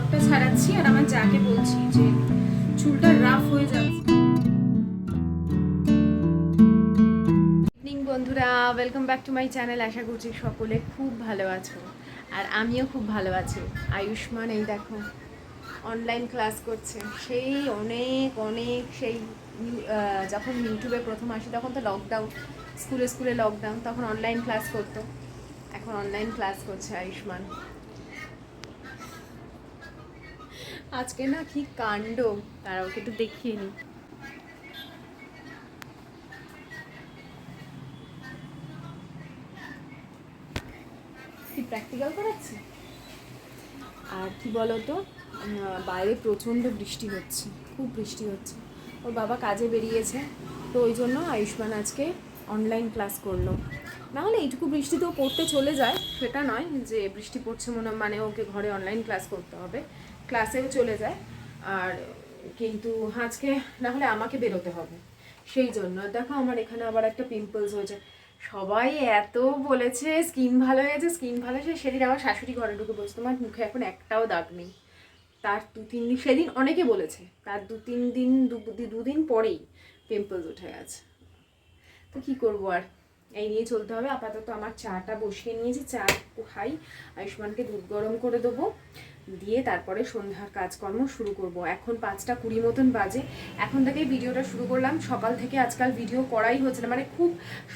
ব্লগটা ছাড়াচ্ছি আর আমার যাকে বলছি যে চুলটা রাফ হয়ে যাচ্ছে। ইভিনিং বন্ধুরা, welcome back to my channel. আশা করছি সকলে খুব ভালো আছো আর আমিও খুব ভালো আছি। আয়ুষ্মান এই দেখো অনলাইন ক্লাস করছে। সেই অনেক অনেক সেই যখন ইউটিউবে প্রথম আসি তখন তো লকডাউন, স্কুলে লকডাউন, তখন অনলাইন ক্লাস করতো। এখন অনলাইন ক্লাস করছে আয়ুষ্মান। আজকে না কি কাণ্ড, তারা ওকে একটু দেখিয়ে নি। কি প্র্যাকটিক্যাল করাচ্ছি। আর কি বলতো, বাইরে প্রচণ্ড বৃষ্টি হচ্ছে, খুব বৃষ্টি হচ্ছে। ওর বাবা কাজে বেরিয়েছে, তো ওই জন্য আয়ুষ্মান আজকে অনলাইন ক্লাস করলো। নাহলে এইটুকু বৃষ্টিতেও পড়তে চলে যায়, সেটা নয় যে বৃষ্টি পড়ছে মানে ওকে ঘরে অনলাইন ক্লাস করতে হবে, ক্লাসেও চলে যায়। আর কিন্তু আজকে নাহলে আমাকে বেরোতে হবে, সেই জন্য। দেখো আমার এখানে আবার একটা পিম্পলস হয়েছে। সবাই এত বলেছে স্কিন ভালো হয়েছে, স্কিন ভালো হয়েছে। সেদিন আমার শাশুড়ি ঘরে ঢুকে বলছে তোমার মুখে এখন একটাও দাগ নেই। তার 2-3 দিন, সেদিন অনেকে বলেছে, তার 2-3 দিন দুদিন পরেই পিম্পলস উঠে গেছে। তো কী করবো আর, এই নিয়ে চলতে হবে। আপাতত আমার চাটা বসিয়ে নিয়েছি, চা খাই, আয়ুষ্মানকে দুধ গরম করে দেবো, দিয়ে তারপরে সন্ধ্যার কাজকর্ম শুরু করব। এখন 5:20 মতন বাজে, এখন থেকেই ভিডিওটা শুরু করলাম। সকাল থেকে আজকাল ভিডিও করাই হচ্ছে না, মানে খুব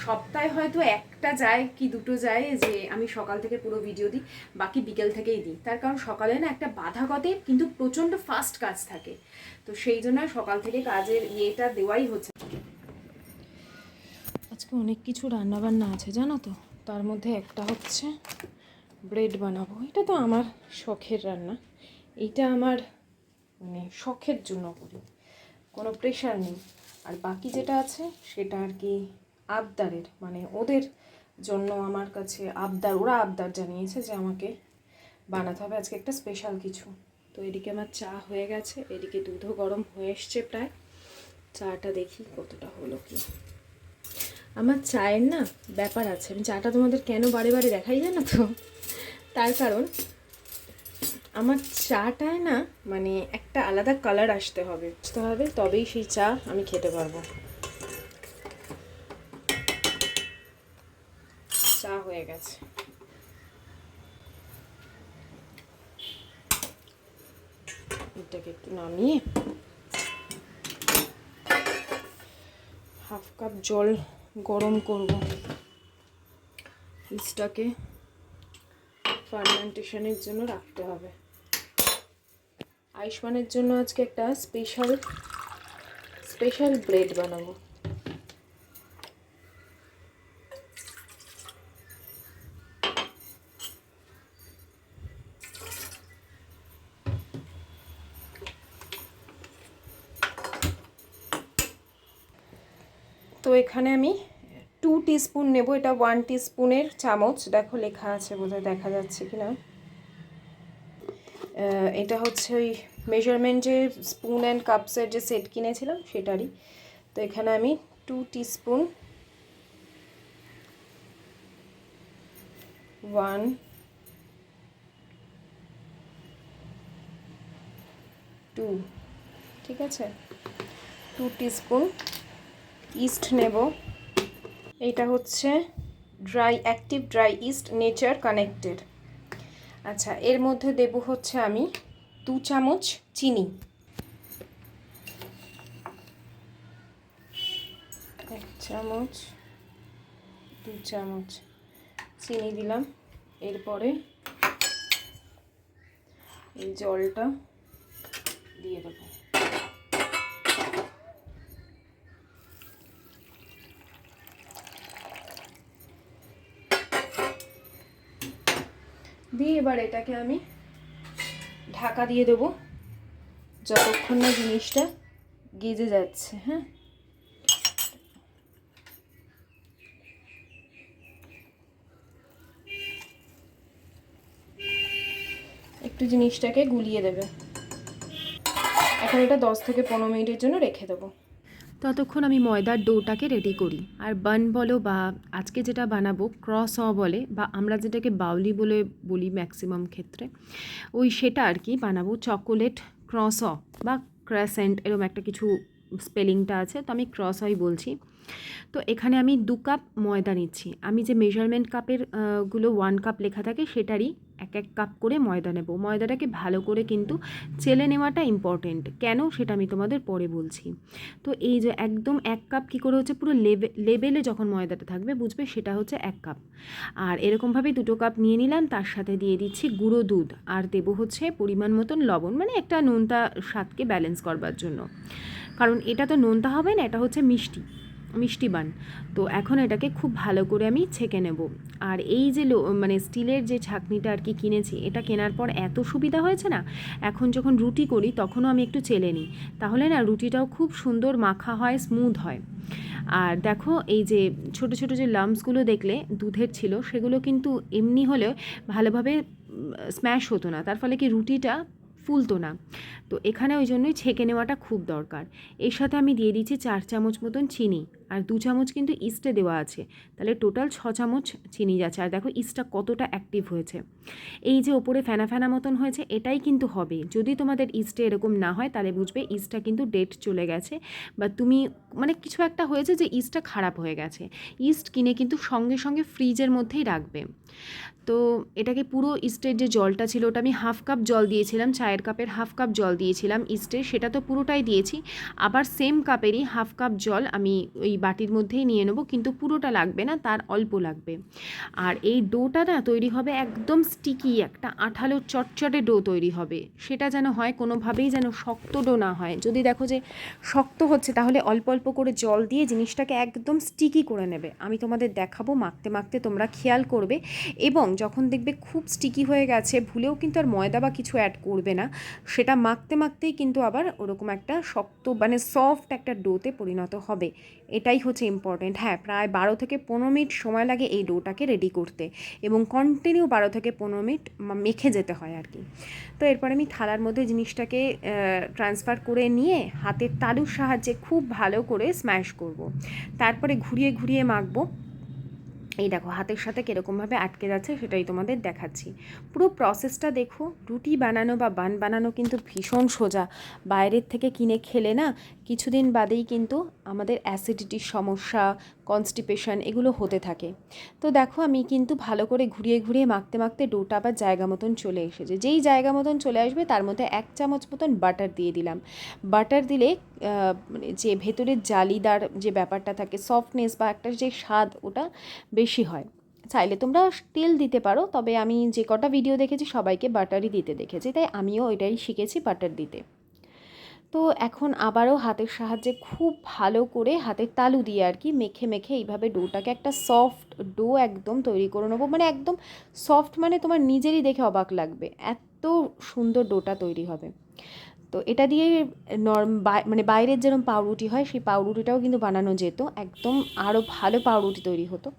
সপ্তাহে হয়তো একটা যায় কি দুটো যায় যে আমি সকাল থেকে পুরো ভিডিও দিই, বাকি বিকেল থেকেই দিই। তার কারণ সকালে না একটা বাধা গতে কিন্তু প্রচণ্ড ফাস্ট কাজ থাকে, তো সেই জন্য সকাল থেকে কাজের ইয়েটা দেওয়াই হচ্ছে। আজকে অনেক কিছু রান্নাবান্না আছে জানো তো, তার মধ্যে একটা হচ্ছে ব্রেড বানাবো। এটা তো আমার শখের রান্না, এইটা আমার মানে শখের জন্য করি, কোনো প্রেশার নেই। আর বাকি যেটা আছে সেটা আর কি আবদারের, মানে ওদের জন্য আমার কাছে আবদার, ওরা আবদার জানিয়েছে যে আমাকে বানাতে হবে আজকে একটা স্পেশাল কিছু। তো এদিকে আমার চা হয়ে গেছে, এদিকে দুধও গরম হয়ে এসছে প্রায়। চাটা দেখি কতটা হলো কি। আমার চায়ের না ব্যাপার আছে, আমি চাটা তোমাদের কেন বারে বারে দেখাই জানো তো, তার কারণ আমার চাটায় না মানে একটা আলাদা কালার আসতে হবে, তবেই সেই চা আমি খেতে পারবো। চা হয়ে গেছে, এটাকে একটু নামিয়ে 1/2 কাপ জল গরম করব, ইস্টটাকে ফার্মেন্টেশনের জন্য রাখতে হবে। আয়ুষ্মানের জন্য আজকে একটা স্পেশাল ব্রেড বানাবো। তো এখানে আমি 2 টিস্পুন নেব, এটা 1 টিস্পুনের চামচ, দেখো লেখা আছে, বোধহয় দেখা যাচ্ছে কি না। এটা হচ্ছে ওই মেজারমেন্ট যে স্পুন অ্যান্ড কাপসের যে সেট কিনেছিলাম সেটারই। তো এখানে আমি 2 টিস্পুন 1 2 ঠিক আছে, 2 টিস্পুন ইস্ট নেব। এটা হচ্ছে active dry east, nature connected. আচ্ছা, এর মধ্যে দেব হচ্ছে আমি 2 চামচ চিনি, 1 চামচ 2 চামচ চিনি দিলাম। এরপরে এই জলটা দিয়ে দেবো। দিয়ে এবার এটাকে আমি ঢাকা দিয়ে দেবো যতক্ষণ না জিনিসটা গেজে যাচ্ছে। হ্যাঁ, একটু জিনিসটাকে গুলিয়ে দেবে। এখন এটা 10 থেকে 15 মিনিটের জন্য রেখে দেবো। ততক্ষণ আমি ময়দার ডোটাকে রেডি করি। আর বান বলো বা আজকে যেটা বানাবো ক্রস বলে বা আমরা যেটাকে বাউলি বলে বলি ম্যাক্সিমাম ক্ষেত্রে, ওই সেটা আর কি বানাবো। চকোলেট ক্রস বা ক্র্যাসেন্ট এরকম একটা কিছু স্পেলিংটা আছে, তো আমি ক্রসই বলছি। তো এখানে আমি 2 কাপ ময়দা নিচ্ছি। আমি যে মেজারমেন্ট কাপের গুলো 1 কাপ লেখা থাকে সেটারই 1 কাপ করে ময়দা নেব। ময়দাটাকে ভালো করে কিন্তু চেলে নেওয়াটা ইম্পর্টেন্ট। কেন সেটা আমি তোমাদের পরে বলছি। তো এই যে একদম 1 কাপ কী করে হচ্ছে, পুরো লেবেলে যখন ময়দাটা থাকবে বুঝবে সেটা হচ্ছে 1 কাপ। আর এরকমভাবেই 2 কাপ নিয়ে নিলাম, তার সাথে দিয়ে দিচ্ছি গুঁড়ো দুধ আর দেবো হচ্ছে পরিমাণ মতন লবণ, মানে একটা নোনতা স্বাদকে ব্যালেন্স করবার জন্য। কারণ এটা তো নোনতা হবে না, এটা হচ্ছে মিষ্টি বান। তো এখন এটাকে খুব ভালো করে আমি ছেঁকে নেব। আর এই যে মানে স্টিলের যে ছাঁকনিটা আর কি কিনেছি, এটা কেনার পর এত সুবিধা হয়েছে না, এখন যখন রুটি করি তখনও আমি একটু চেলে নিই, তাহলে না রুটিটাও খুব সুন্দর মাখা হয়, স্মুথ হয়। আর দেখো এই যে ছোট ছোট যে লাম্পসগুলো দেখলে দুধের ছিল, সেগুলো কিন্তু এমনি হলেও ভালোভাবে স্ম্যাশ হতো না, তার ফলে কি রুটিটা ফুলতো না। তো এখানে ওই জন্যই ছেঁকে নেওয়াটা খুব দরকার। এর সাথে আমি দিয়ে দিচ্ছি 4 চামচ মতন চিনি, আর 2 চামচ কিন্তু ইস্টে দেওয়া আছে, তাহলে টোটাল 6 চামচ চিনি যাচ্ছে। আর দেখো ইস্টটা কতটা অ্যাক্টিভ হয়েছে, এই যে ওপরে ফেনা ফেনা মতন হয়েছে, এটাই কিন্তু হবে। যদি তোমাদের ইস্টে এরকম না হয় তাহলে বুঝবে ইস্টটা কিন্তু ডেট চলে গেছে, বা তুমি মানে কিছু একটা হয়েছে যে ইস্টটা খারাপ হয়ে গেছে। ইস্ট কিনে কিন্তু সঙ্গে সঙ্গে ফ্রিজের মধ্যেই রাখবে। তো এটাকে পুরো ইস্টের যে জলটা ছিল, ওটা আমি 1/2 কাপ জল দিয়েছিলাম, চায়ের কাপের 1/2 কাপ জল দিয়েছিলাম ইস্টের, সেটা তো পুরোটাই দিয়েছি। আবার সেম কাপেরই 1/2 কাপ জল আমি ওই বাটির মধ্যেই নিয়ে নেবো, কিন্তু পুরোটা লাগবে না, তার অল্প লাগবে। আর এই ডোটা না তৈরি হবে একদম স্টিকি, একটা আঠালো চটচটে ডো তৈরি হবে। সেটা যেন হয় কোনোভাবেই যেন শক্ত ডো না হয়। যদি দেখো যে শক্ত হচ্ছে তাহলে অল্প অল্প করে জল দিয়ে জিনিসটাকে একদম স্টিকি করে নেবে। আমি তোমাদের দেখাবো মাখতে মাখতে, তোমরা খেয়াল করবে। এবং যখন দেখবে খুব স্টিকি হয়ে গেছে, ভুলেও কিন্তু আর ময়দা বা কিছু অ্যাড করবে না, সেটা মাখতে মাখতেই কিন্তু আবার ওরকম একটা শক্ত মানে সফট একটা ডোতে পরিণত হবে। এটাই হচ্ছে ইম্পর্টেন্ট। হ্যাঁ, প্রায় 12 থেকে 15 মিনিট সময় লাগে এই ডোটাকে রেডি করতে, এবং কন্টিনিউ 12 থেকে 15 মিনিট মেখে যেতে হয় আর কি। তো এরপর আমি থালার মধ্যে জিনিসটাকে ট্রান্সফার করে নিয়ে হাতের তালুর সাহায্যে খুব ভালো করে স্ম্যাশ করব। তারপরে ঘুরিয়ে ঘুরিয়ে মাখবো। এই দেখো হাতের সাথে কীরকমভাবে আটকে যাচ্ছে সেটাই তোমাদের দেখাচ্ছি। পুরো প্রসেসটা দেখো। রুটি বানানো বা বান বানানো কিন্তু ভীষণ সোজা। বাইরের থেকে কিনে খেলে না কিছুদিন বাদেই কিন্তু আমাদের অ্যাসিডিটির সমস্যা, কনস্টিপেশন এগুলো হতে থাকে। তো দেখো আমি কিন্তু ভালো করে ঘুরিয়ে ঘুরিয়ে মাখতে মাখতে ডোটা আবার জায়গা মতন চলে এসেছে। যেই জায়গা মতন চলে আসবে তার মধ্যে 1 চামচ মতন বাটার দিয়ে দিলাম। বাটার দিলে মানে যে ভেতরের জালিদার যে ব্যাপারটা থাকে, সফটনেস বা একটা যে স্বাদ, ওটা বেশি হয়। চাইলে তোমরা তেল দিতে পারো, তবে আমি যে কটা ভিডিও দেখেছি সবাইকে বাটারই দিতে দেখেছি, তাই আমিও এটাই শিখেছি বাটার দিতে। তো এখন আবারও হাতের সাহায্যে খুব ভালো করে হাতের তালু দিয়ে আর কি মেখে মেখে এইভাবে ডোটাকে একটা সফট ডো একদম তৈরি করে নেবো। মানে একদম সফট, মানে তোমার নিজেরই দেখে অবাক লাগবে, এত সুন্দর ডোটা তৈরি হবে। তো এটা দিয়ে মানে বাইরের যেরকম পাউরুটি হয় সেই পাউরুটিটাও কিন্তু বানানো যেত, একদম আরও ভালো পাউরুটি তৈরি হতো।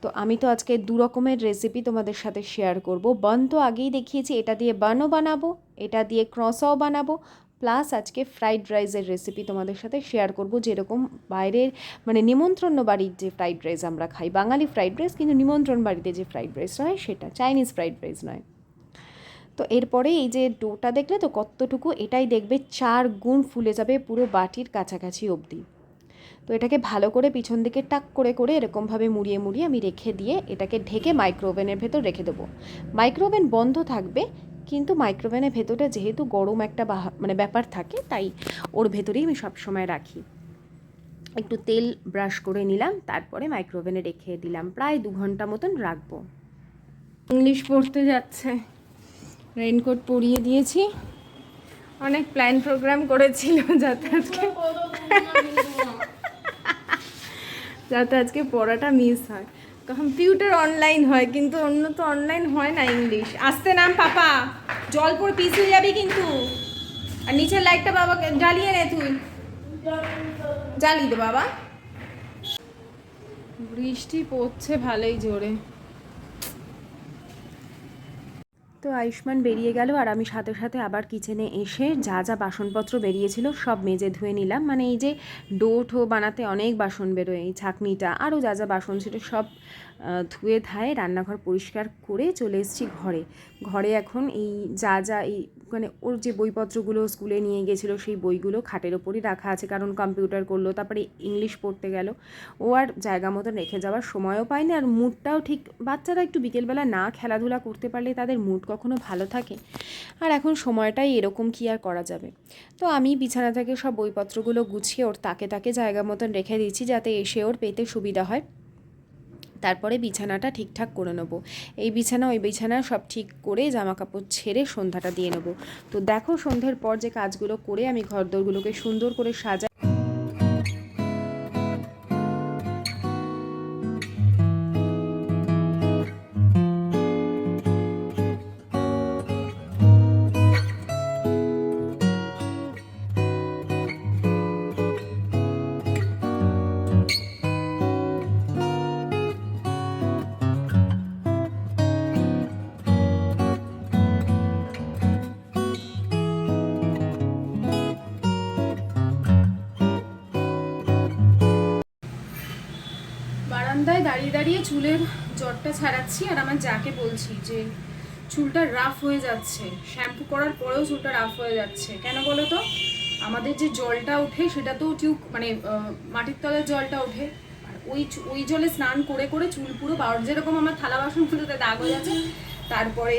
তো আমি তো আজকে 2 রকমের রেসিপি তোমাদের সাথে শেয়ার করব। বান তো আগেই দেখিয়েছি, এটা দিয়ে বানও বানাবো, এটা দিয়ে ক্রসাও বানাবো, প্লাস আজকে ফ্রাইড রাইসের রেসিপি তোমাদের সাথে শেয়ার করব। যেরকম বাইরের মানে নিমন্ত্রণ বাড়ির যে ফ্রাইড রাইস আমরা খাই, বাঙালি ফ্রাইড রাইস, কিন্তু নিমন্ত্রণ বাড়িতে যে ফ্রাইড রাইস হয় সেটা, চাইনিজ ফ্রাইড রাইস নয়। তো এরপরে এই যে ডোটা দেখলে তো কতটুকু, এটাই দেখবে 4 গুণ ফুলে যাবে পুরো বাটির কাছাকাছি অবধি। তো এটাকে ভালো করে পিছন দিকে টাক করে করে এরকমভাবে মুড়িয়ে মুড়িয়ে আমি রেখে দিয়ে এটাকে ঢেকে মাইক্রোওভেনের ভেতর রেখে দেবো। মাইক্রোওভেন বন্ধ থাকবে, কিন্তু মাইক্রোওভেনের ভেতরটা যেহেতু গরম একটা মানে ব্যাপার থাকে, তাই ওর ভেতরেই আমি সবসময় রাখি। একটু তেল ব্রাশ করে নিলাম, তারপরে মাইক্রোওভেনে রেখে দিলাম, প্রায় 2 ঘন্টা মতন রাখবো। ইংলিশ পড়তে যাচ্ছে, রেইনকোট পরিয়ে দিয়েছি। অনেক প্ল্যান প্রোগ্রাম করেছিল যাতে আজকে পড়াটা মিস হয়। কম্পিউটার অনলাইন হয়, কিন্তু অন্য তো অনলাইন হয় না। ইংলিশ আসতে নাম পাপা, জল পড়ে পিছিয়ে যাবি কিন্তু। আর নিচের লাইটটা বাবা জ্বালিয়ে নে, তুই জ্বালিয়ে দে বাবা। বৃষ্টি পড়ছে ভালোই জোরে। তো আয়ুষ্মান বেরিয়ে গেল আর আমি সাথে সাথে আবার কিচেনে এসে যা যা বাসনপত্র বেরিয়েছিল সব মেজে ধুয়ে নিলাম। মানে এই যে ডো বানাতে অনেক বাসন বেরোয়, এই ছাঁকনিটা আরও যা যা বাসন ছিল সব ধুয়ে ধায়ে রান্নাঘর পরিষ্কার করে চলে এসেছি ঘরে। ঘরে এখন এই যা এই মানে ওর যে বইপত্রগুলো স্কুলে নিয়ে গেছিলো সেই বইগুলো খাটের ওপরই রাখা আছে, কারণ কম্পিউটার করলো, তারপরে ইংলিশ পড়তে গেল, ও আর জায়গা মতো রেখে যাওয়ার সময়ও পায়নি। আর মুডটাও ঠিক, বাচ্চারা একটু বিকেলবেলা না খেলাধুলা করতে পারলে তাদের মুড কখনো ভালো থাকে। আর এখন সময়টাই এরকম, কি আর করা যাবে। তো আমি বিছানা থেকে সব বইপত্রগুলো গুছিয়ে ওর তাকে তাকে জায়গা মতন রেখে দিচ্ছি, যাতে এসে ওর পেতে সুবিধা হয়। তারপরে বিছানাটা ঠিকঠাক করে নেবো, এই বিছানা ওই বিছানা সব ঠিক করে জামা কাপড় ছেড়ে সন্ধ্যাটা দিয়ে নেবো। তো দেখো সন্ধ্যের পর যে কাজগুলো করে আমি ঘরদোরগুলোকে সুন্দর করে সাজাই। বারান্দায় দাঁড়িয়ে দাঁড়িয়ে চুলের জটটা ছাড়াচ্ছি আর আমার যাকে বলছি যে চুলটা রাফ হয়ে যাচ্ছে, শ্যাম্পু করার পরেও চুলটা রাফ হয়ে যাচ্ছে। কেন বলো তো, আমাদের যে জলটা ওঠে সেটা তো টিউব মানে মাটির তলার জলটা ওঠে, আর ওই জলে স্নান করে করে চুল পুরো যেরকম আমার থালা বাসনগুলোতে দাগ হয়ে যাচ্ছে, তারপরে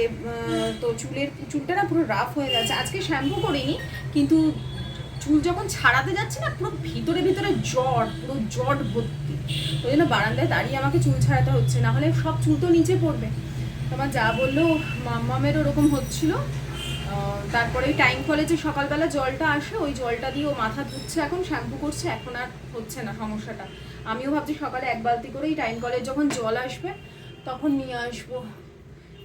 তো চুলটা না পুরো রাফ হয়ে যাচ্ছে। আজকে শ্যাম্পু করিনি, কিন্তু চুল যখন ছাড়াতে যাচ্ছি না পুরো ভিতরে ভিতরে পুরো জট ভর্তি। ওই জন্য বারান্দায় দাঁড়িয়ে আমাকে চুল ছাড়াতে হচ্ছে, না হলে সব চুল তো নিচে পড়বে। তোমার যা বললো মাম্মামেরও ওরকম হচ্ছিল। তারপরে টাইম কলেজে সকালবেলা জলটা আসে, ওই জলটা দিয়ে ও মাথা ধুচ্ছে, এখন শ্যাম্পু করছে, এখন আর হচ্ছে না সমস্যাটা। আমিও ভাবছি সকালে 1 বালতি করেই টাইম কলেজ যখন জল আসবে তখন নিয়ে আসবো,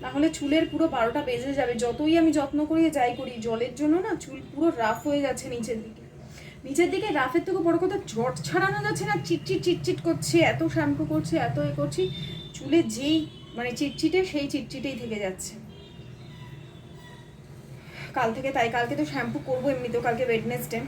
না হলে চুলের পুরো 12টা বেজে যাবে। যতই আমি যত্ন করি যাই করি, জলের জন্য না চুল পুরো রাফ হয়ে যাচ্ছে নিচের দিকে রাফের থেকে বড় কথা জট ছাড়ানো যাচ্ছে না, চিটচিট করছে, এত শ্যাম্পু করছে, এত করছি, চুলে যেই মানে চিটচিটে সেই চিটচিটেই থেকে যাচ্ছে। কালকে তো শ্যাম্পু করবো, এমনিতেও কালকে ওয়েডনেসডে।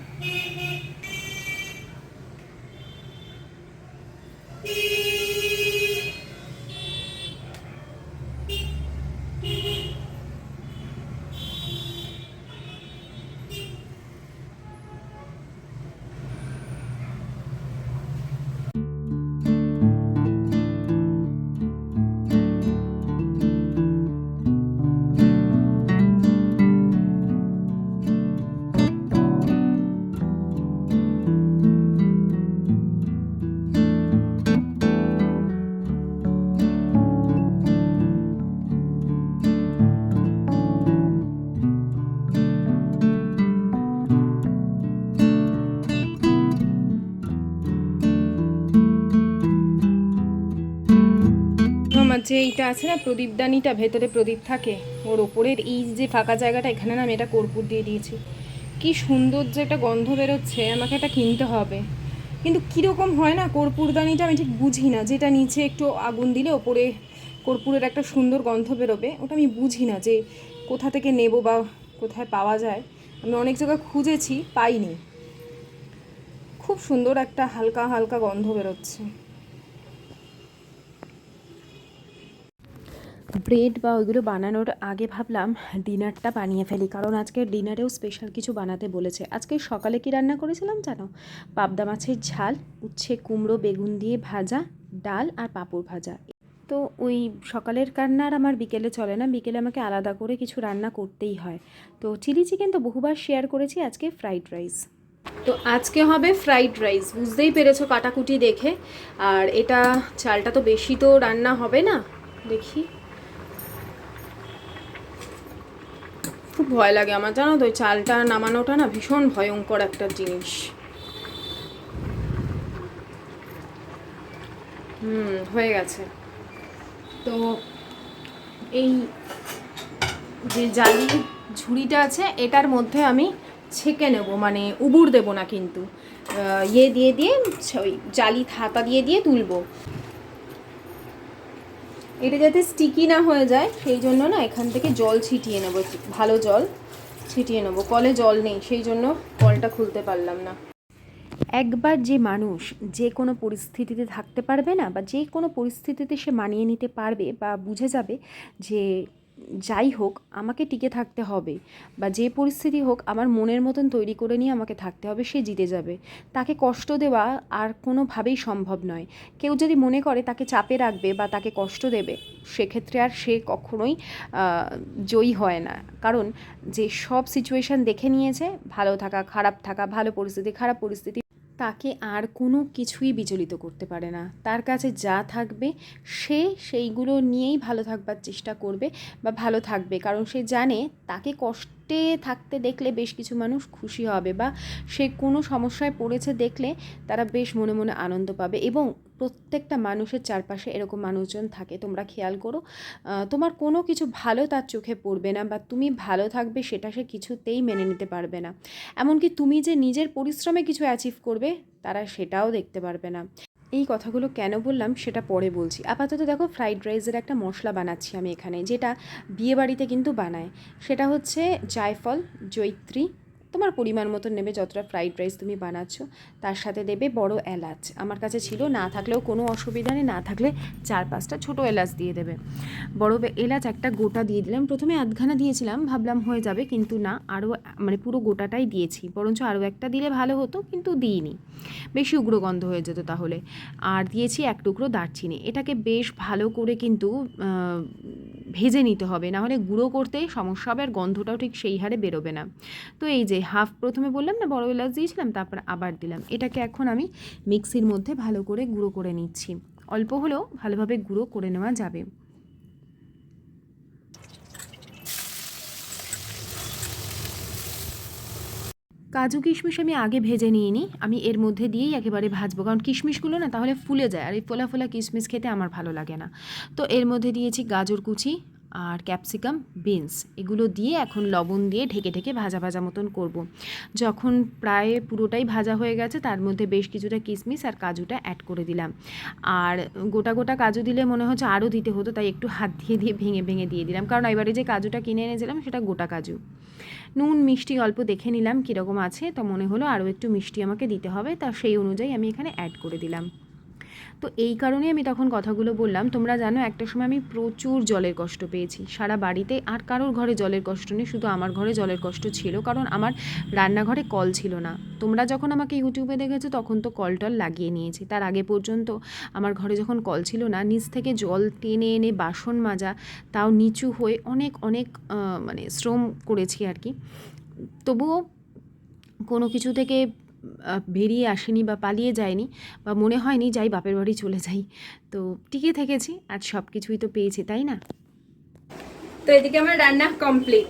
আমার যে এইটা আছে না প্রদীপদানিটা, ভেতরে প্রদীপ থাকে, ওর ওপরের এই যে ফাঁকা জায়গাটা, এখানে না আমি এটা কর্পূর দিয়ে দিয়েছি। কি সুন্দর যে একটা গন্ধ বেরোচ্ছে, আমাকে এটা কিনতে হবে। কিন্তু কীরকম হয় না কর্পূরদানিটা, আমি ঠিক বুঝি না। যেটা নিচে একটু আগুন দিলে ওপরে কর্পূরের একটা সুন্দর গন্ধ বেরোবে, ওটা আমি বুঝি না যে কোথা থেকে নেব বা কোথায় পাওয়া যায়। আমি অনেক জায়গায় খুঁজেছি, পাইনি। খুব সুন্দর একটা হালকা হালকা গন্ধ বেরোচ্ছে। ব্রেড বা ওইগুলো বানানোর আগে ভাবলাম ডিনারটা বানিয়ে ফেলি, কারণ আজকে ডিনারেও স্পেশাল কিছু বানাতে বলেছে। আজকে সকালে কি রান্না করেছিলাম জানো? পাবদা মাছের ঝাল, উচ্ছে কুমড়ো বেগুন দিয়ে ভাজা, ডাল আর পাঁপড় ভাজা। তো ওই সকালের রান্না আর আমার বিকেলে চলে না, বিকেলে আমাকে আলাদা করে কিছু রান্না করতেই হয়। তো চিলি চিকেন তো বহুবার শেয়ার করেছি, আজকে ফ্রাইড রাইস। তো আজকে হবে ফ্রাইড রাইস, বুঝতেই পেরেছো কাটাকুটি দেখে। আর এটা চালটা তো বেশি তো রান্না হবে না, দেখি। খুব ভয় লাগে আমার, জানো তো, ওই চালটা নামানোটা না ভীষণ ভয়ঙ্কর একটা জিনিস। হয়ে গেছে। তো এই যে জালি ঝুড়িটা আছে এটার মধ্যে আমি ছেঁকে নেব, মানে উবুর দেব না, কিন্তু ইয়ে দিয়ে ওই জালি হাতা দিয়ে তুলবো। এটা যাতে স্টিকি না হয়ে যায় সেই জন্য না এখান থেকে জল ছিটিয়ে নেবো, ভালো জল ছিটিয়ে নেবো। কলে জল নেই, সেই জন্য কলটা খুলতে পারলাম না। একবার যে মানুষ যে কোনো পরিস্থিতিতে থাকতে পারবে না, বা যে কোনো পরিস্থিতিতে সে মানিয়ে নিতে পারবে বা বুঝে যাবে যে যাই হোক আমাকে টিকে থাকতে হবে, বা যে পরিস্থিতি হোক আমার মনের মতন তৈরি করে নিয়ে আমাকে থাকতে হবে, সে জিতে যাবে। তাকে কষ্ট দেওয়া আর কোনোভাবেই সম্ভব নয়। কেউ যদি মনে করে তাকে চাপে রাখবে বা তাকে কষ্ট দেবে, সেক্ষেত্রে আর সে কখনোই জয়ী হয় না। কারণ যে সব সিচুয়েশান দেখে নিয়েছে, ভালো থাকা, খারাপ থাকা, ভালো পরিস্থিতি, খারাপ পরিস্থিতি, তাকে আর কোনো কিছুই বিচলিত করতে পারে না। তার কাছে যা থাকবে সে সেইগুলো নিয়েই ভালো থাকবার চেষ্টা করবে বা ভালো থাকবে। কারণ সে জানে তাকে কষ্টে থাকতে দেখলে বেশ কিছু মানুষ খুশি হবে, বা সে কোনো সমস্যায় পড়েছে দেখলে তারা বেশ মনে মনে আনন্দ পাবে। এবং প্রত্যেকটা মানুষের চারপাশে এরকম মানুষজন থাকে, তোমরা খেয়াল করো। তোমার কোনো কিছু ভালো তার চোখে পড়বে না, বা তুমি ভালো থাকবে সেটা সে কিছুতেই মেনে নিতে পারবে না। এমনকি তুমি যে নিজের পরিশ্রমে কিছু অ্যাচিভ করবে তারা সেটাও দেখতে পারবে না। এই কথাগুলো কেন বললাম সেটা পরে বলছি। আপাতত দেখো ফ্রাইড রাইসের একটা মশলা বানাচ্ছি আমি এখানে, যেটা বিয়েবাড়িতে কিন্তু বানায়। সেটা হচ্ছে জায়ফল, জয়িত্রী, তোমার পরিমাণ মতো নেবে যতটা ফ্রাইড রাইস তুমি বানাচ্ছ। তার সাথে দেবে বড় এলাচ, আমার কাছে ছিল, না থাকলেও কোনো অসুবিধা নেই, না থাকলে 4-5টা ছোটো এলাচ দিয়ে দেবে। বড় এলাচ একটা গোটা দিয়ে দিলাম। প্রথমে আধখানা দিয়েছিলাম, ভাবলাম হয়ে যাবে, কিন্তু না, আরও মানে পুরো গোটাটাই দিয়েছি। বরঞ্চ আরও একটা দিলে ভালো হতো, কিন্তু দিইনি, বেশি উগ্রগন্ধ হয়ে যেত তাহলে। আর দিয়েছি 1 টুকরো দারচিনি। এটাকে বেশ ভালো করে কিন্তু ভেজে নিতে হবে, নাহলে গুঁড়ো করতে সমস্যা হবে আর গন্ধটাও ঠিক সেই হারে বেরোবে না। তো এই যে হাফ প্রথমে বললাম না বড় এলাচ দিয়েছিলাম, তারপর আবার দিলাম। এটাকে এখন আমি মিক্সির মধ্যে ভালো করে গুঁড়ো করে নিচ্ছি। অল্প হলেও ভালোভাবে গুঁড়ো করে নেওয়া যাবে। কাজু কিশমিশ আমি আগে ভেজে নিয়ে নিই, আমি এর মধ্যে দিয়েই একেবারে ভাজবো, কারণ কিশমিশগুলো না তাহলে ফুলে যায়, আর এই ফোলা ফোলা কিশমিশ খেতে আমার ভালো লাগে না। তো এর মধ্যে দিয়েছি গাজর কুচি আর ক্যাপসিকাম, বিনস, এগুলো দিয়ে এখন লবণ দিয়ে ঢেকে ঢেকে ভাজা ভাজা মতন করব। যখন প্রায় পুরোটাই ভাজা হয়ে গেছে তার মধ্যে বেশ কিছুটা কিশমিশ আর কাজুটা অ্যাড করে দিলাম। আর গোটা গোটা কাজু দিলে মনে হচ্ছে আরও দিতে হতো, তাই একটু হাত দিয়ে দিয়ে ভেঙে ভেঙে দিয়ে দিলাম, কারণ এবারে যে কাজুটা কিনে এনেছিলাম সেটা গোটা কাজু। নুন মিষ্টি অল্প দেখে নিলাম কীরকম আছে, তো মনে হলো আরও একটু মিষ্টি আমাকে দিতে হবে, তা সেই অনুযায়ী আমি এখানে অ্যাড করে দিলাম। তো এই কারণেই আমি তখন কথাগুলো বললাম। তোমরা জানো একটা সময় আমি প্রচুর জলের কষ্ট পেয়েছি, সারা বাড়িতে আর কারোর ঘরে জলের কষ্ট নেই, শুধু আমার ঘরে জলের কষ্ট ছিল, কারণ আমার রান্নাঘরে কল ছিল না। তোমরা যখন আমাকে ইউটিউবে দেখেছো তখন তো কল টল লাগিয়ে নিয়েছি, তার আগে পর্যন্ত আমার ঘরে যখন কল ছিল না, নিচ থেকে জল টেনে এনে বাসন মাজা, তাও নিচু হয়ে অনেক অনেক মানে শ্রম করেছি আর কি। তবুও কোনো কিছু থেকে বেরিয়ে আসেনি বা পালিয়ে যায়নি, বা মনে হয়নি যাই বাপের বাড়ি চলে যাই। তো টিকে থেকেছি, আর সব কিছুই তো পেয়েছি, তাই না? তো এদিকে আমার রান্না কমপ্লিট।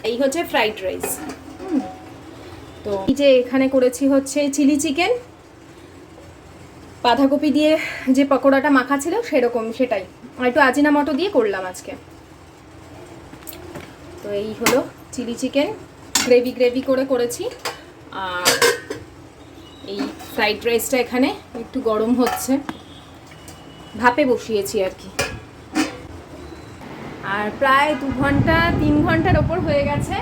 এই হচ্ছে ফ্রাইড রাইস। তো এই যে এখানে করেছি হচ্ছে চিলি চিকেন, বাঁধাকপি দিয়ে যে পকোড়াটা মাখা ছিল সেরকম, সেটাই, আর একটু আজিনামটো দিয়ে করলাম আজকে। তো এই হলো চিলি চিকেন, গ্রেভি গ্রেভি করে করেছি। আর এই ফ্রাইড রাইসটা এখানে একটু গরম হচ্ছে, ভাপে বসিয়েছি আর কি। আর প্রায় 2 ঘন্টা 3 ঘন্টার ওপর হয়ে গেছে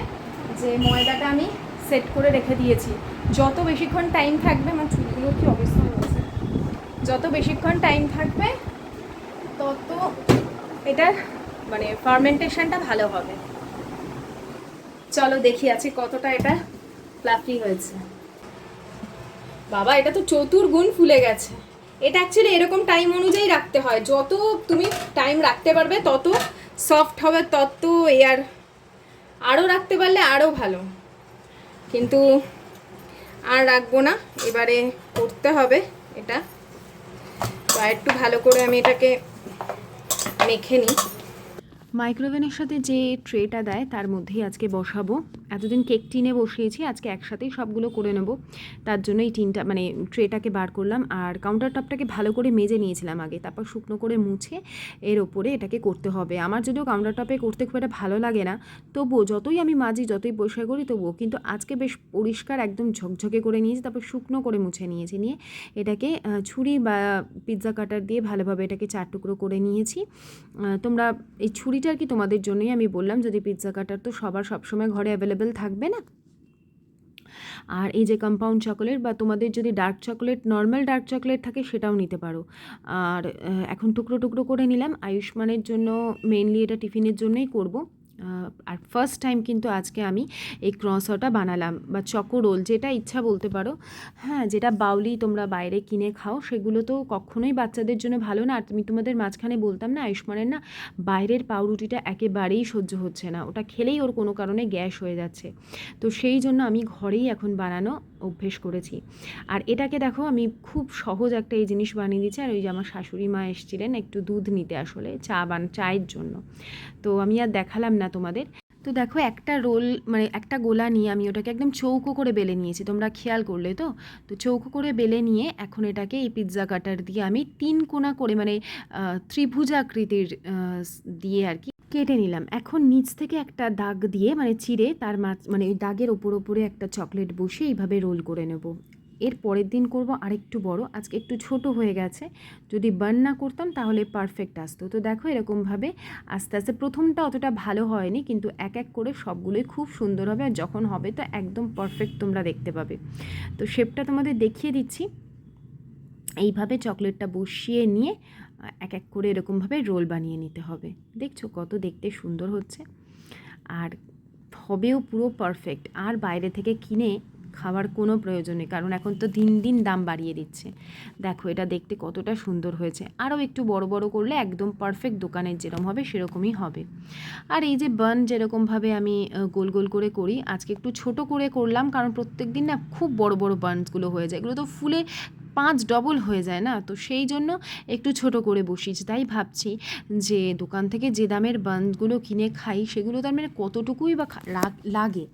যে ময়দাটা আমি সেট করে রেখে দিয়েছি। যত বেশিক্ষণ টাইম থাকবে, আমার চুলগুলোর কী অবস্থা হয়েছে, যত বেশিক্ষণ টাইম থাকবে তত এটার মানে ফার্মেন্টেশনটা ভালো হবে। চলো দেখি আছে কতটা এটা ফ্লাফি হয়েছে। বাবা, এটা তো চতুর্গুণ ফুলে গেছে। এটা অ্যাকচুয়ালি এরকম টাইম অনুযায়ী রাখতে হয়, যত তুমি টাইম রাখতে পারবে তত সফট হবে, তত এয়ার আরও রাখতে পারলে আরও ভালো, কিন্তু আর রাখবো না, এবারে করতে হবে এটা। তো একটু ভালো করে আমি এটাকে মেখে নিই। মাইক্রোওভেনের সাথে যে ট্রেটা দেয় তার মধ্যেই আজকে বসাবো এতদিন কেক টিনে বসিয়েছি, আজকে একসাথেই সবগুলো করে নেব, তার জন্য এই টিনটা মানে ট্রেটাকে বার করলাম। আর কাউন্টার টপটাকে ভালো করে মেজে নিয়েছিলাম আগে, তারপর শুকনো করে মুছে এর ওপরে এটাকে করতে হবে। আমার যদিও কাউন্টার টপে করতে খুব একটা ভালো লাগে না, তবুও যতই আমি মাজি যতই পরিষ্কার করি তবুও কিন্তু আজকে বেশ পরিষ্কার একদম ঝকঝকে করে নিয়েছি, তারপর শুকনো করে মুছে নিয়েছি। নিয়ে এটাকে ছুরি বা পিৎজা কাটার দিয়ে ভালোভাবে এটাকে 4 টুকরো করে নিয়েছি। তোমরা এই ছুরিটা আর কি তোমাদের জন্যই আমি বললাম, যদি পিৎজা কাটার তো সবার সবসময় ঘরে অ্যাভেলেবেল থাকবে না। আর এই যে কম্পাউন্ড চকোলেট বা তোমাদের যদি dark chocolate, normal dark chocolate থাকে সেটাও নিতে পারো। আর এখন টুকরো টুকরো করে নিলাম। আয়ুষ্মানের জন্য মেনলি এটা টিফিনের জন্যই করব। আর ফার্স্ট টাইম কিন্তু আজকে আমি এই ক্রসটা বানালাম, বা চকো রোল যেটা ইচ্ছা বলতে পারো। হ্যাঁ, যেটা বাউলি তোমরা বাইরে কিনে খাও সেগুলো তো কখনোই বাচ্চাদের জন্য ভালো না। আর তুমি তোমাদের মাঝখানে বলতাম না, আয়ুষ্মানের না বাইরের পাউরুটিটা একেবারেই সহ্য হচ্ছে না, ওটা খেলেই ওর কোনো কারণে গ্যাস হয়ে যাচ্ছে। তো সেই জন্য আমি ঘরেই এখন বানানো অভ্যেস করেছি। আর এটাকে দেখো আমি খুব সহজ একটা এই জিনিস বানিয়ে দিচ্ছি। আর ওই যে আমার শাশুড়ি মা এসেছিলেন একটু দুধ নিতে, আসলে চায়ের জন্য, তো আমি আর দেখালাম না তোমাদের। তো দেখো একটা রোল মানে একটা গোলা নিয়ে আমি ওটাকে একদম চৌকো করে বেলে নিয়েছি, তোমরা খেয়াল করলে তো। তো চৌকো করে বেলে নিয়ে এখন এটাকে এই পিৎজা কাটার দিয়ে আমি 3 কোণা করে মানে ত্রিভুজাকৃতির দিয়ে আর কি কেটে নিলাম। এখন নিচ থেকে একটা দাগ দিয়ে মানে চিড়ে তার মানে ওই দাগের ওপরে একটা চকলেট বসিয়ে এইভাবে রোল করে নেব। এর পরের দিন করব আরেকটু বড়, আজকে একটু ছোট হয়ে গেছে, যদি বার্ন না করতাম তাহলে পারফেক্ট আসতো। তো দেখো এরকমভাবে আস্তে আস্তে, প্রথমটা অতটা ভালো হয়নি কিন্তু এক এক করে সবগুলোই খুব সুন্দর হবে, আর যখন হবে তো একদম পারফেক্ট তোমরা দেখতে পাবে। তো শেপটা তোমাদের দেখিয়ে দিচ্ছি। এইভাবে চকলেটটা বসিয়ে নিয়ে এক এক করে এরকমভাবে রোল বানিয়ে নিতে হবে। দেখছো কত দেখতে সুন্দর হচ্ছে, আর হবেও পুরো পারফেক্ট। আর বাইরে থেকে কিনে খাওয়ার কোনো প্রয়োজন নেই, কারণ এখন তো দিন দিন দাম বাড়িয়ে দিচ্ছে। দেখো এটা দেখতে কতটা সুন্দর হয়েছে। আরও একটু বড় বড় করলে একদম পারফেক্ট দোকানের যেরকম হবে সেরকমই হবে। আর এই যে বান যেরকমভাবে আমি গোল গোল করে করি, আজকে একটু ছোট করে করলাম, কারণ প্রত্যেক দিন না খুব বড় বড় বানসগুলো হয়ে যায়, এগুলো তো ফুলে 5 ডবল হয়ে যায় না, তো সেই জন্য একটু ছোট করে বসিয়েছি। তাই ভাবছি যে দোকান থেকে যে দামের বানগুলো কিনে খাই সেগুলো তার মানে কতটুকুই বা লাগে,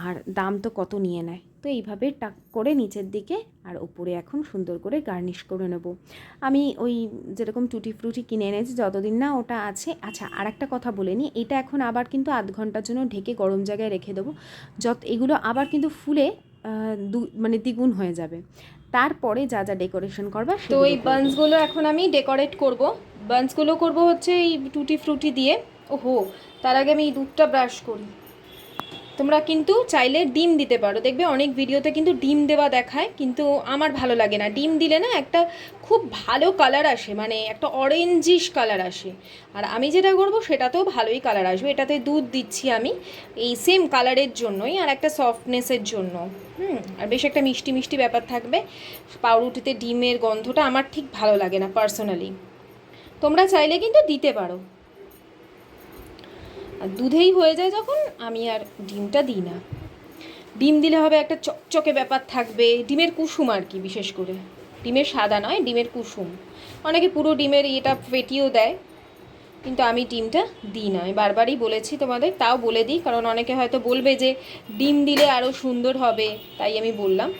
আর দাম তো কত নিয়ে নেয়। তো এইভাবে টাক করে নিচের দিকে আর উপরে এখন সুন্দর করে গার্নিশ করে নেব। আমি ওই যেরকম টুটি ফ্রুটি কিনে এনেছি, যতদিন না ওটা আছে। আচ্ছা, আর একটা কথা বলে নিই, এটা এখন আবার কিন্তু আধ ঘন্টার জন্য ঢেকে গরম জায়গায় রেখে দেবো, এগুলো আবার কিন্তু ফুলে মানে দ্বিগুণ হয়ে যাবে। তারপরে যা যা ডেকোরেশন করবা। তো এই বান্সগুলো এখন আমি ডেকোরেট করব। বান্সগুলো করব হচ্ছে এই টুটি ফ্রুটি দিয়ে। ওহো, তার আগে আমি এই দুধটা ব্রাশ করি। তোমরা কিন্তু চাইলে ডিম দিতে পারো, দেখবে অনেক ভিডিওতে কিন্তু ডিম দেওয়া দেখায়, কিন্তু আমার ভালো লাগে না। ডিম দিলে না একটা খুব ভালো কালার আসে, মানে একটা অরেঞ্জিশ কালার আসে। আর আমি যেটা করবো সেটাতেও ভালোই কালার আসবে। এটাতে দুধ দিচ্ছি আমি এই সেম কালারের জন্যই, আর একটা সফটনেসের জন্য। আর বেশ একটা মিষ্টি মিষ্টি ব্যাপার থাকবে। পাউরুটিতে ডিমের গন্ধটা আমার ঠিক ভালো লাগে না পার্সোনালি, তোমরা চাইলে কিন্তু দিতে পারো। আর দুধেই হয়ে যায় যখন, আমি আর ডিমটা দিই না। ডিম দিলে হবে একটা চকচকে ব্যাপার থাকবে, ডিমের কুসুম আর কি, বিশেষ করে ডিমের সাদা নয়, ডিমের কুসুম। অনেকে পুরো ডিমের এটা ফেটিয়েও দেয়, কিন্তু আমি ডিমটা দিই না। আমি বারবারই বলেছি তোমাদের, তাও বলে দিই, কারণ অনেকে হয়তো বলবে যে ডিম দিলে আরও সুন্দর হবে, তাই আমি বললাম।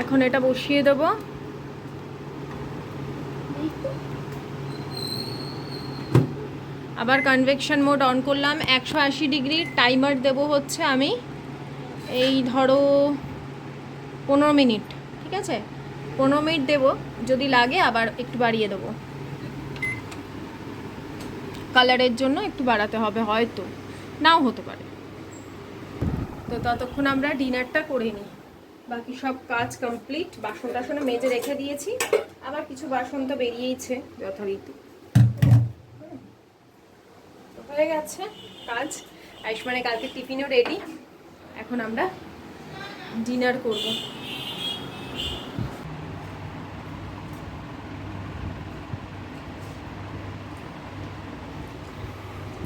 এখন এটা বসিয়ে দেব। আবার কনভেকশন মোড অন করলাম, 180 ডিগ্রি টাইমার দেব হচ্ছে আমি, এই ধরো 15 মিনিট, ঠিক আছে? 15 মিনিট দেবো, যদি লাগে আবার একটু বাড়িয়ে দেবো, কালারের জন্য একটু বাড়াতে হবে, হয়তো নাও হতে পারে। তো ততক্ষণ আমরা ডিনারটা করে নিই। বাকি সব কাজ কমপ্লিট, বাসন টাসনে মেজে রেখে দিয়েছি, আবার কিছু বাসন তো বেরিয়েইছে যথারীতি। হয়ে গেছে কাজ। আয়ুষ্মানের কালকে টিফিনও রেডি, এখন আমরা ডিনার করব।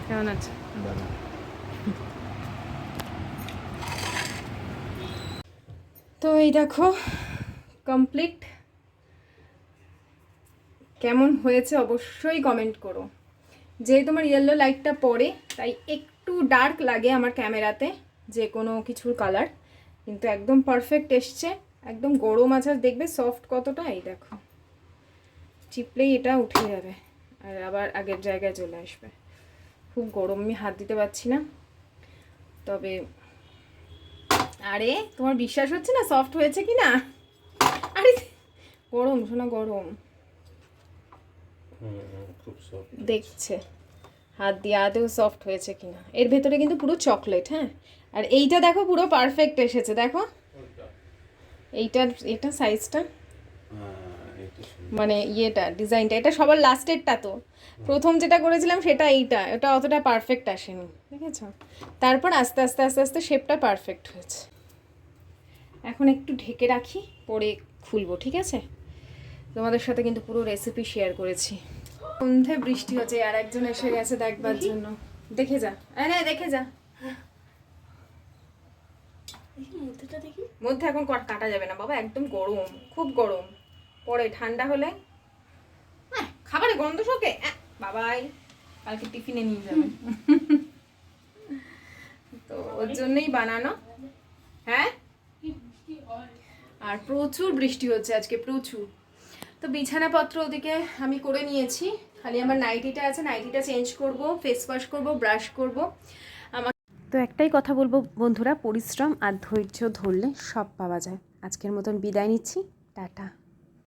কেমন আছে? তো এই দেখো কমপ্লিট। কেমন হয়েছে অবশ্যই কমেন্ট করো। যেহেতু আমার ইয়েলো লাইটটা পড়ে তাই একটু ডার্ক লাগে আমার ক্যামেরাতে যে কোনো কিছুর কালার, কিন্তু একদম পারফেক্ট এসছে। একদম গরম আচার দেখবে সফট কতটা, এই দেখো চিপলেই এটা উঠে যাবে আর আবার আগের জায়গায় চলে আসবে। খুব গরম, আমি হাত দিতে পারছি না। তবে আরে তোমার বিশ্বাস হচ্ছে না সফট হয়েছে কি না? আরে গরম শোনা, গরম দেখছে হাত দিয়ে আদেও সফট হয়েছে কিনা। এর ভেতরে কিন্তু পুরো চকলেট। হ্যাঁ, আর এইটা দেখো পুরো পারফেক্ট এসেছে। দেখো এটা সাইজটা, মানে ইয়েটা ডিজাইনটা, এটা সবার লাস্টেরটা। তো প্রথম যেটা করেছিলাম সেটা এইটা, ওটা অতটা পারফেক্ট আসেনি, দেখেছো? তারপর আস্তে আস্তে আস্তে আস্তে শেপটা পারফেক্ট হয়েছে। এখন একটু ঢেকে রাখি, পরে খুলবো, ঠিক আছে? তোমাদের সাথে কিন্তু পুরো রেসিপি শেয়ার করেছি। সন্ধ্যে বৃষ্টি হচ্ছে, আর একজন এসে গেছে দেখবার জন্য। দেখে যা, আরে দেখে যা। মধ্যে এখন কাটা যাবে না বাবা, একদম গরম, খুব গরম। পরে ঠান্ডা হলে খাবারে গন্ধ শোকে বাবাই, কালকে টিফিনে নিয়ে যাবে। তো ওর জন্যই বানানো। হ্যাঁ, আর প্রচুর বৃষ্টি হচ্ছে আজকে, প্রচুর। তো বিছানাপত্র ওদিকে আমি করে নিয়েছি, খালি আমার নাইটিটা আছে, নাইটিটা চেঞ্জ করব, ফেস ওয়াশ করব, ব্রাশ করব। আমার তো একটাই কথা বলবো বন্ধুরা, পরিশ্রম আর ধৈর্য ধরলে সব পাওয়া যায়। আজকের মতন বিদায় নিচ্ছি, টাটা।